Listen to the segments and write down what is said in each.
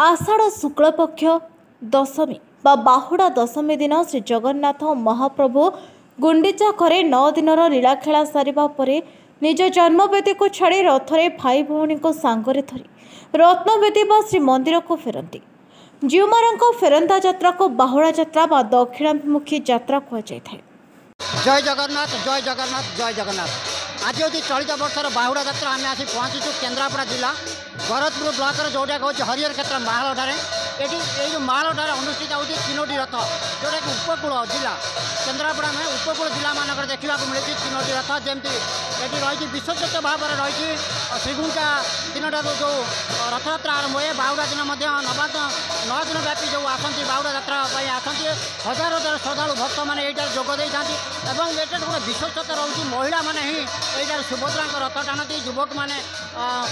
आषाढ़ शुक्लपक्ष दशमी बा बाहुड़ा दशमी दिन श्री जगन्नाथ महाप्रभु गुंडीचा घरे 9 दिनर लीलाखेला सारिबा परे निज जन्मवेदी को छाड़ी रथरे भाई भौणी को सांगरे धरी रत्नवेदी बा श्री मंदिर को फेरती। जीवमानक फेरंता यात्रा को बाहुड़ा यात्रा बा दक्षिणाभिमुखी यात्रा कहुए। जय जगन्नाथ जय जगन्नाथ जय जगन्नाथ। आज होती चलित वर्षर बाहुड़ा यात्रा आम आसी पहुँचीचु केन्द्रापड़ा जिला भरतपुर ब्लॉक जोटा हूँ हरिहर क्षेत्र महालठारे ये महालठारे अनुष्ठित होती 3टी रथ जोटा कि उपकूल जिला केन्द्रापड़ा में उपकूल जिला मानक देखा मिली 3टी रथ जमी ये रही विश्वस्त भाव में रही श्रीगुंडा दिन जो रथयात्रा आरंभ हुए बाहुड़ा दिन 9 दिन व्यापी जो आसती बाहुड़ा यात्रा आसती हजार हजार श्रद्धा भक्त मैंने ये जोगदे था ये गोटे विश्वस्त रही महिला मैंने ही ये सुभद्रा रथ टाणती युवक मैंने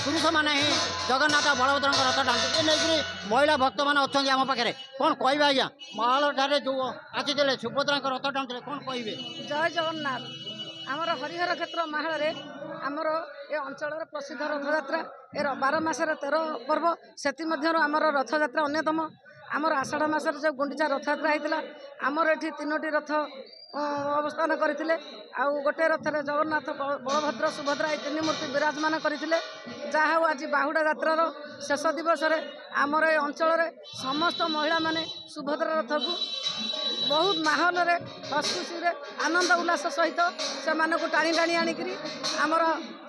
पुरुष मैंने ही जगन्नाथ बलभद्र रथ टाणती नहीं महिला भक्त मैंने अच्छा आम पाखे कौन कहे आज्ञा महालठारे जो आसी सुभद्रा रथ टाणुते कौन कहे। जय जगन्नाथ। आमर हरिहर क्षेत्र महाड़े आमर ए अंचल प्रसिद्ध रथयात्रा ए 12 मासर 13 पर्व से आमर रथयात्रा अन्यतम आमर आषाढ़ मासर जो गुंडीचा रथयात्रा होता आमर ये 3टी रथ अवस्थान करते गोटे रथरे जगन्नाथ बलभद्र सुभद्रा ये 3 मूर्ति विराजमान करते जहाँ आज बाहुड़ा यात्रार शेष दिवस आमर ए अंचल समस्त महिला माने सुभद्रा रथ को बहुत माहौल हसखुशी आनंद उल्लास सहित से टाणी टाणी आणिक आमर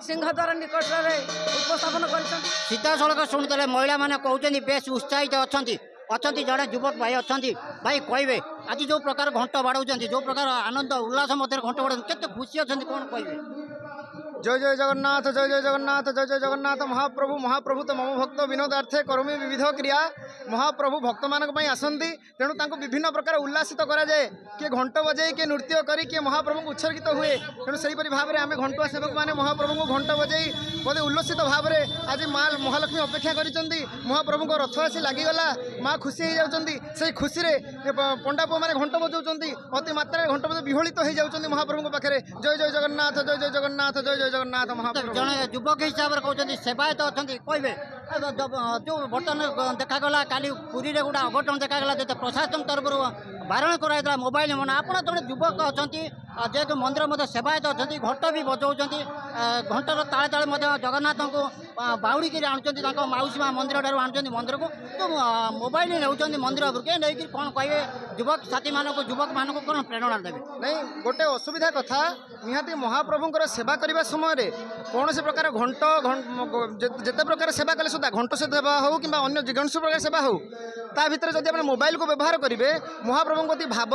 सिंहद्वार निकट में उपस्थापन कर सीधा सड़क शुणुते महिला मैंने कहते बेस उत्साहित अच्छा जड़े युवक भाई अच्छा भाई कहे आज जो प्रकार घंट बाड़ाऊँ जो प्रकार आनंद उल्लास मध्य घंट बाड़ाऊँ केते खुशी अच्छा कौन कहे। जय जय जगन्नाथ जय जय जगन्नाथ जय जय जगन्नाथ। महाप्रभु तो मम भक्त विनोदार्थे करोमि विविध क्रिया। महाप्रभु भक्त मानक आसती तेणु तांको विभिन्न प्रकार उल्लासित कराए किए घंट बजाई किए नृत्य करी किए महाप्रभु को उत्सर्गित हुए तेणु से भाव में आम घंटुआ सेवक मैंने महाप्रभु को घंट बजाई बोले उल्लसित भाव में आज माँ महालक्ष्मी अपेक्षा कर महाप्रभु को रथ आसी लगिगला माँ खुशी हो जाती से खुशी पंडा पुआ मैंने घंट बजाऊँच अति मात्रा घंट बजा विहलित हो जाती महाप्रभु के पाखे। जय जय जगन्नाथ जय जय जगन्नाथ जय जय जगन्नाथ। महाप्रभु जड़े युवक हिसाब से कहते सेवायत अच्छा कहे जो बर्तमान देखागला काली पुरी गोटे अघटन देखागला जो प्रशासन तरफ बारण कराइला मोबाइल मन आप जड़े युवक अच्छा जेहेतु मंदिर मध्य सेवायत अच्छा घंट भी बजाऊँ घंटर ताले ताले जगन्नाथ को बाउड़ी आणुच्च मौसी माँ मंदिर ठार आणुच्च मंदिर को तो मोबाइल नौकरी मंदिर उपरके नहीं कौन कहे युवक साथी मानक युवक मानक कौन प्रेरणा देवे नहीं गोटे असुविधा कथा निहाती महाप्रभुंर सेवा करने समय कौन से प्रकार घंट जिते प्रकार सेवा कले सुधा घंट सेवा हो कि अन्य जेकोसी प्रकार सेवा हो ता भीतर जब आप मोबाइल को व्यवहार करेंगे महाप्रभु प्रति भाव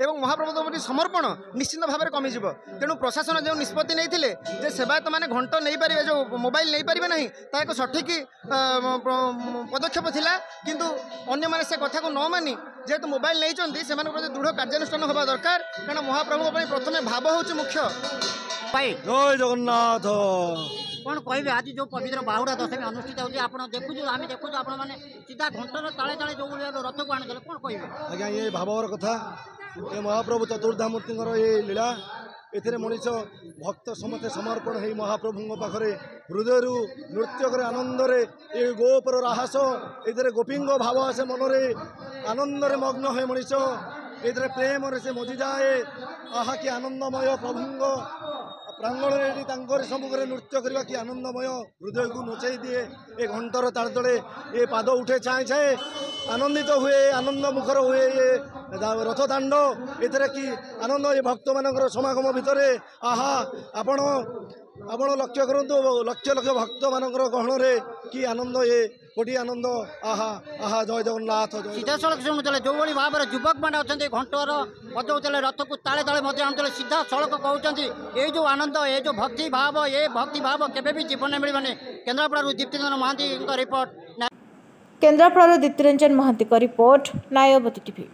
एवं महाप्रभु प्रति समर्पण निश्चित भाव में कमिज तेणु प्रशासन जो निष्पत्ति नहीं सेवायत मैंने घंट नहीं पारे जो मोबाइल नहीं पारे ना ता एक सठिक पदक्षेप थिला किंतु अन्य माने से कथा को न मानी जेहेतु मोबाइल नहीं से प्रति दृढ़ कार्यानुष्ठान होगा दरकार कारण महाप्रभु प्रथम भाव हूँ मुख्य। जय जगन्नाथ। कौन कहे आज जो पवित्र बाहुड़ा दशमी अनुष्ठित होती आप देखु आम देखु आप सीधा घंटर ताले ताले जो रथ को आने कौन कहे आज्ञा ये भावर कथा ये महाप्रभु चतुर्धामूर्ति ये लीला एथिरे मनीष भक्त समते समर्पण है महाप्रभु पाखरे हृदय नृत्य करे आनंद ये गोपर राहस ये गोपी भाव आसे मनरे आनंद मग्न है मनीष ये प्रेम से मजी जाए आहा कि आनंदमय प्रभु प्रांगण सम्मुखें नृत्य करवा कि आनंदमय हृदय को नचाई दिए ये घंटर ताल तले ये पाद उठे छाए छाए आनंदित हुए आनंद मुखर हुए ये रथ दांड ये कि आनंद ये भक्त मान समागम भितर आहा आपण आपण लक्ष्य करूँ लक्ष लक्ष भक्त मान गहन कि आनंद ये कोटी आनंद आहा आहा जय जगन्नाथ। सीधा सड़क शुणुते जो भाव में युवक मैंने अच्छा घंटर बजाऊे रथ को ताले ताले आणुते सीधा सड़क कहते ये जो आनंद ये जो भक्ति भाव केवे भी जीवन में मिलने। केन्द्रापड़ा दीप्तिरंजन महांती रिपोर्ट। केन्द्रापड़ा दीप्तिरंजन महांती रिपोर्ट नायवती टीवी।